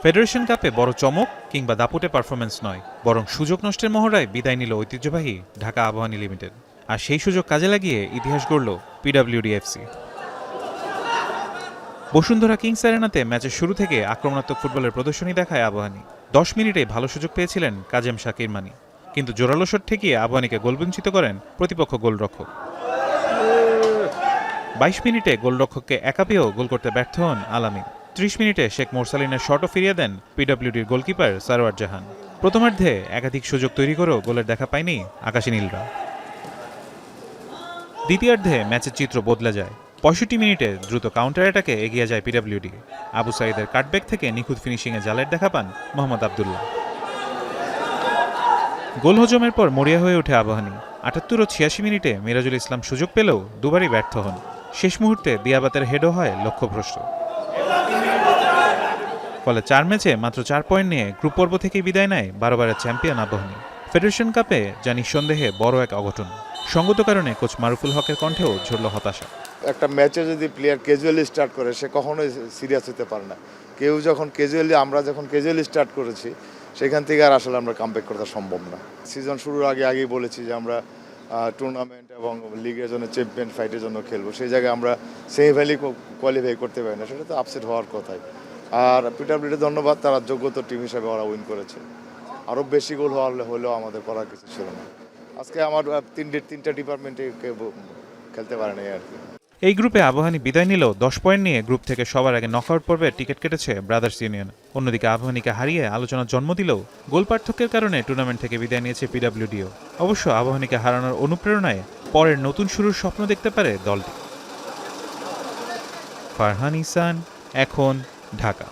Federation কাপে বড় চমক কিংবা দাপুটে পারফরম্যান্স নয়, বরং সুযোগ নষ্টের মহড়ায় বিদায় নিল ঐতিহ্যবাহী ঢাকা আবাহনী লিমিটেড। আর সেই সুযোগ কাজে লাগিয়ে ইতিহাস গড়ল পিডব্লিউডিএফসি। বসুন্ধরা কিংস অ্যারেনাতে ম্যাচের শুরু থেকে আক্রমণাত্মক ফুটবলের প্রদর্শনী দেখায় আবাহনী। 10 মিনিটে ভালো সুযোগ পেয়েছিলেন কাজেম শাকির মানি, কিন্তু জোরালো শট ঠেকিয়ে আবাহনীকে গোলবঞ্চিত করেন প্রতিপক্ষ গোলরক্ষক। 22 মিনিটে গোলরক্ষককে একা পেয়েও গোল করতে ব্যর্থ হন আলামিন। 30 মিনিটে শেখ মোরসালিনের শটও ফিরিয়ে দেন পিডব্লিউডির গোলকিপার সারোয়ার জাহান। প্রথমার্ধে একাধিক সুযোগ তৈরি করেও গোলের দেখা পায়নি আকাশী নীলরা। দ্বিতীয়ার্ধে ম্যাচের চিত্র বদলে যায়। 65 মিনিটে দ্রুত কাউন্টার অ্যাটাকে এগিয়ে যায় পিডব্লিউডি। আবু সাইদের কাটব্যাক থেকে নিখুঁত ফিনিশিংয়ে জালের দেখা পান মোহাম্মদ আবদুল্লাহ। গোল হজমের পর মরিয়া হয়ে ওঠে আবাহনী। 78 ও 86 মিনিটে মিরাজুল ইসলাম সুযোগ পেলেও দুবারই ব্যর্থ হন। শেষ মুহূর্তে দিয়াবাতের হেডও হয় লক্ষ্যভ্রষ্ট। ফলে 4 ম্যাচে মাত্র 4 পয়েন্ট নিয়ে গ্রুপ পর্ব থেকে বিদায় নেয় 12 বারের চ্যাম্পিয়ন আবাহনী। ফেডারেশন কাপে যা নিঃসন্দেহে বড় এক অঘটন। সঙ্গত কারণে কোচ মারুফুল হকের কণ্ঠেও ঝরল হতাশা। একটা ম্যাচে যদি প্লেয়ার ক্যাজুয়ালি স্টার্ট করে সে কখনোই সিরিয়াস হতে পারে না। আমরা যখন ক্যাজুয়ালি স্টার্ট করেছি সেখান থেকে আর আসলে আমরা কামব্যাক করা সম্ভব না। সিজন শুরুর আগেই বলেছি যে আমরা টুর্নামেন্ট এবং লিগের জন্য চ্যাম্পিয়ন ফাইটের জন্য খেলবো। সেই জায়গায় আমরা সেমিফাইনালে কোয়ালিফাই করতে পারি না, সেটা তো আপসেট হওয়ার কথাই। আর পিডব্লিউডি ধন্যবাদ, তারা যোগ্যতা টিম হিসাবে ওরা উইন করেছে। আরও বেশি গোল হলেও আমাদের করার কিছু ছিল না। আজকে আমার তিনটা ডিপার্টমেন্টে খেলতে পারে না আর কি। এই গ্রুপে আবাহনী বিদায় নিলেও 10 পয়েন্ট নিয়ে গ্রুপ থেকে সবার আগে নকআউট পর্বে টিকিট কেটেছে ব্রাদার্স ইউনিয়ন। অন্যদিকে আবাহনীকে হারিয়ে আলোচনার জন্ম দিলেও গোল পার্থক্যের কারণে টুর্নামেন্ট থেকে বিদায় নিয়েছে পিডব্লিউডিও। অবশ্য আবাহনীকে হারানোর অনুপ্রেরণায় পরের নতুন শুরুর স্বপ্ন দেখতে পারে দলটি। ফারহান ইহসান, এখন, ঢাকা।